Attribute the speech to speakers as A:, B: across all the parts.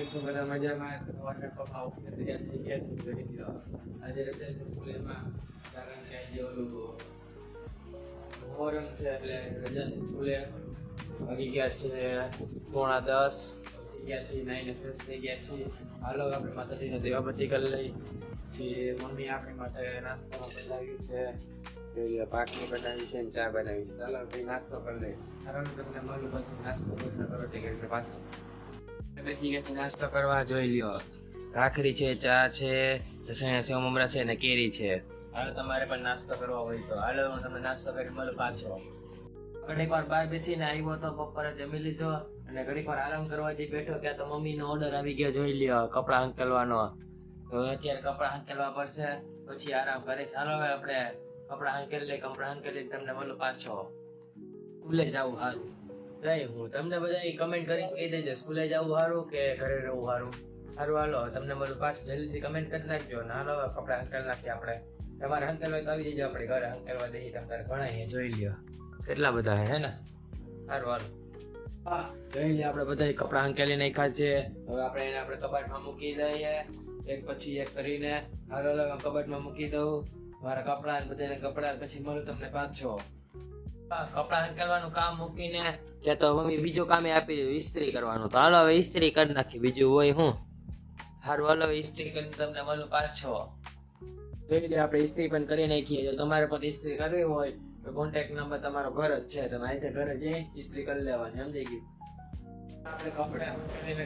A: કેમ છો બધા મજામાં? સવારના પપ્પા ઉઠીને તૈયાર થઈ ગયા છે જોઈ લો. આજે રજા છે સ્કૂલેમાં, કારણ કે આજે ઓલું મોહરમ છે એટલે રજા છે સ્કૂલે. વાગી ગયા છે 9:45, થઈ ગયા છે, નાઈને ફ્રેશ થઈ ગયા છીએ. હાલો આપણે માતાજીને દેવાબત્તી કરી લઈ. પછી મમ્મી આપણી માટે નાસ્તામાં બનાવ્યું છે, પાકની બનાવી છે, ચા બનાવી છે. ચાલો ભાઈ નાસ્તો કરી લઈએ. કારણ તમને મળું પછી નાસ્તો કરો ટિકિટ પાછો બેસી ગયા છે. નાસ્તો કરવા જોઈ લ્યો, ભાખરી છે, ચા છે, સેવ મમરા છે અને કેરી છે. હાલો તમારે પણ નાસ્તો કરવો હોય તો હાલો, હું તમને નાસ્તો કરી મળું પાછો. ઘડીક વાર બહાર બેસીને આવ્યો તો બપોરે જમી લીધો અને ઘડીક વાર આરામ કરવા જઈ બેઠો ત્યાં તો મમ્મીનો ઓર્ડર આવી ગયો જોઈ લ્યો, કપડા હંકેલવાનો. તો અત્યારે કપડા હંકેલવા પડશે, પછી આરામ કરીશ. હાલો હવે આપણે કપડા હંકેલી લઈ, કપડા હંકેલી તમને મળું પાછો. સ્કૂલે જવું સારું નહીં, હું તમને બધા કમેન્ટ કરી કહી દેજો સ્કૂલે જવું સારું કે ઘરે રહેવું સારું. સારું હાલો તમને મળું પાછું, જલ્દીથી કમેન્ટ કરી નાખજો ને. હાલો હવે કપડા હંકેલી નાખીએ આપણે. તમારે હંકેલવા તો આવી જજો, આપણે ઘરે હંકેલવા દઈએ. તમારે ઘણા જોઈ લ્યો કેટલા બધા હે ને. સારું હાલો, હા જોઈ લઈએ આપણે બધા કપડા હંકેલી નાખ્યા છે. હવે આપણે એને આપણે કબાટમાં મૂકી દઈએ એક પછી એક કરીને. હાલો હવે કબાટમાં મૂકી દઉં મારા કપડા ને બધાને કપડા. પછી મળું તમને પાછો. કપડા હંકેલવાનું કામ મૂકીને ત્યાં તો મમ્મી બીજું કામે આપી દીધું, ઇસ્ત્રી કરવાનું. તો હાલો હવે ઇસ્ત્રી કરી નાખી, બીજું હોય હું. સારું હાલો ઇસ્ત્રી કરીને તમને મળું પાછો. જોઈ લે આપણે ઇસ્ત્રી પણ કરી નાખીએ. જો તમારે પણ ઇસ્ત્રી કરવી હોય તો કોન્ટેક્ટ નંબર તમારો ઘર જ છે, તમે અહીંથી ઘરે જઈ ઇસ્ત્રી કરી લેવાની, સમજાઈ ગયું. આપણે કપડા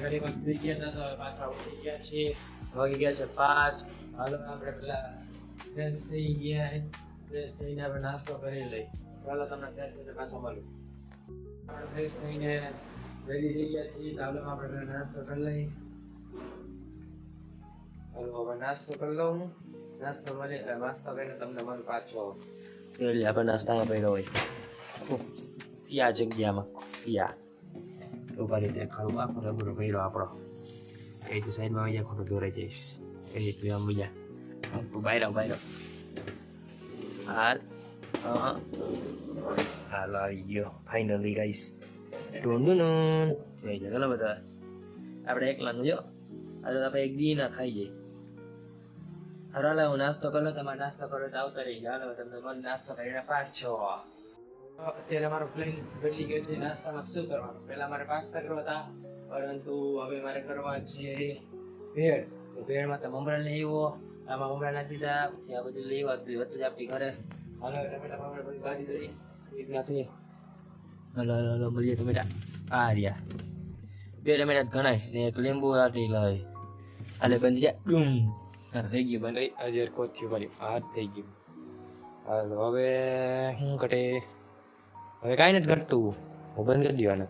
A: ઘડી વાર થઈ ગયા હતા, પાછા ઉઠી ગયા છીએ. વાગી ગયા છે 5. હાલો આપણે પેલા ફ્રેશ થઈ ગયા, ફ્રેશ થઈને આપણે નાસ્તો કરી લઈ. ચાલો તમને ફ્રેશ થઈને પાછો મળું. આપણે ફ્રેશ થઈને રેડી થઈ ગયા છીએ. ચાલો આપણે નાસ્તો કરી લઈ. હાલો હવે નાસ્તો કરી લઉં. નાસ્તો કરીને તમને મળું પાછો. આપણે નાસ્તામાં પડ્યો હોય યા જગ્યામાં યા ઉભા રીતે ખરું આખો રબરો પડ્યો આપણો. એ તો સાઈડમાં આવી જાય, ખોટું દોરાઈ જઈશ. એ રીતે આમ બીજા બાયરો હાલ આવી ગયો ફાઇનલી ગાઈસ. ઢૂંઢું જોઈ જાય ઘણા બધા. આપણે એકલાનું જો આજે આપણે એક દી ના ખાઈ જઈએ. હાલો હું નાસ્તો કરો, તમારે નાસ્તો કરો તો આવતા રહી જાય. હાલો તમને મને નાસ્તો કરીને પાછો. અત્યારે મારો પ્લેન બદલી ગયો છે. નાસ્તામાં શું કરવાનું, પહેલા મારે પાસ્તા કરવા હતા, પરંતુ હવે મારે કરવા છે ભેળ. ભેળમાં તો મમરા લઈ આવ્યો, આમાં મમરા નાખી દીધા, પછી આ બધું લઈ આવ્યું હતું જ આપણી ઘરે. હાલો ટમેટા મમરા બધું કાઢી દઈ રીતનાથી. હલો મળીએ ટમેટા. આ રહ્યા 2 ટમેટા ઘણાય ને એક લીંબુ આટી લાવી. હાલે બંધ જાય ડૂમ થઈ ગયું બંધ. હજી કોચ થયું ભાઈ, હાથ થઈ ગયું. હાલો હવે શું ઘટે, હવે કાંઈ નથી ઘટતું, હું બંધ કરી દેવાનું.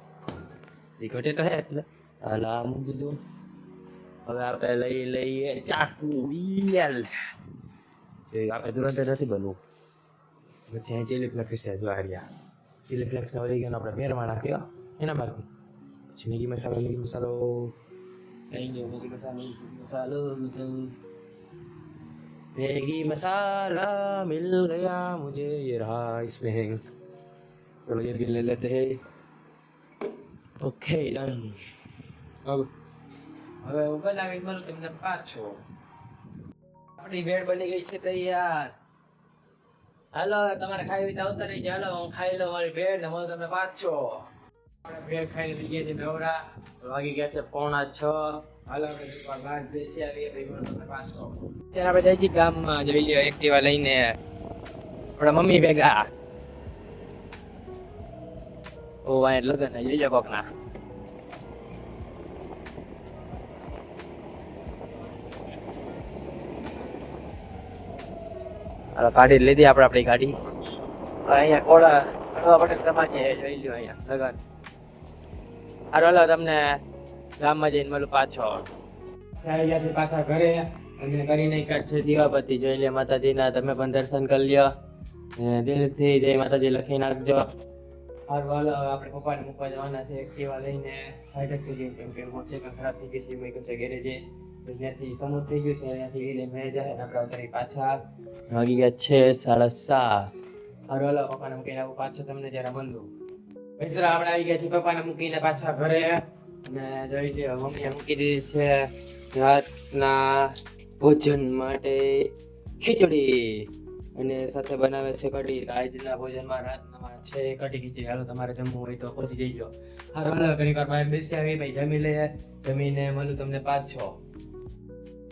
A: એ ઘટે તો હે એટલે હાલ આ મૂકી દીધું. હવે આપણે લઈએ ચાકુ. આપણે તુરંત નથી બનવું. પછી અહીં ચીલી ફ્લેક્સ છે, જો હાર્યા ચીલી ફ્લેક્સને વળી ગયો આપણે ભેરમાં નાખ્યો એના બાકી. પછી મેગી મસાલો मैगी मसाला मिल गया मुझे, ये रहा इसमें. चलो ये भी ले लेते हैं. Okay done. હવે હું બનાવી મળું તમને પાછો. આપણી ભેળ બની ગઈ છે તૈયાર. હાલો તમારે ખાવી તો આવતા રહી જાય. હાલો હું ખાઈ લઉં મારી ભેળ ને મળું તમને પાછો. આપણે ભેળ ખાઈને થઈ ગયા છે નવરા. વાગી ગયા છે 5:45. હાલો આપણે બહાર બેસી આવીએ ભાઈ મળું તમને પાછો. ત્યારે આપણે જઈ ગામમાં જઈ લ્યો એક્ટિવા લઈને આપણા મમ્મી ભેગા. ઓ વાય લગન જઈ લ્યો કોકના. હાલો ગાડી લીધી આપણે આપણી ગાડી. અહીંયા કોળા પટેલ સમાજે જોઈ લ્યો અહીંયા લગન. હાલો તમને ગામમાં જઈને મળું પાછો. ગયા છે પાછા ઘરે અને કરીને છે દીવાબત્તી. જોઈ લે માતાજીના, તમે પણ દર્શન કરી લ્યો. દિલથી જય માતાજી લખી નાખજો. હારું હાલો આપણે પપ્પાને મૂકવા જવાના છે એક્ટિવા લઈને. હાઈડર થઈ ગઈ કેમ કે મોટે ખરાબ થઈ ગઈ છે, મેં કહે ગેરેજે ત્યાંથી સમૂહ થઈ ગયું છે, ત્યાંથી એ લઈને જાય ને આપણે અત્યારે પાછા વાગી ગયા છે 7:30. હારું હાલો પપ્પાને મૂકીને આવું પાછો તમને જરા મળું. મિત્રો આપણે આવી ગયા છીએ પપ્પાને મૂકીને પાછા ઘરે. અને જોઈ લો મમ્મીએ મૂકી દીધી છે રાતના ભોજન માટે ખીચડી અને સાથે બનાવે છે કઢી. આજના ભોજનમાં રાતના છે કઢી ખીચડી. હાલો તમારે જમવું હોય તો પહોંચી જજો. હારો હાલો ઘણી વાર બહાર બેસી આવી ભાઈ, જમી લઈએ. જમીને મળું તમને પાછો.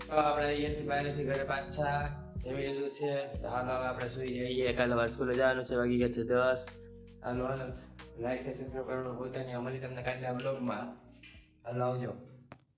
A: તો આપણે અહીંયાથી બહારથી ઘરે પાછા જમી લીધું છે. તો હાલો હવે આપણે સુઈ જઈએ. કાલે વાર સ્કૂલે જવાનું છે, વાગી ગયા છે 10. હાલો હાલો લાઈક સબસ્ક્રાઈબ કરવાનું ભૂલતા નહીં. મળી તમને કાલના બ્લોગમાં. હાલો આવજો.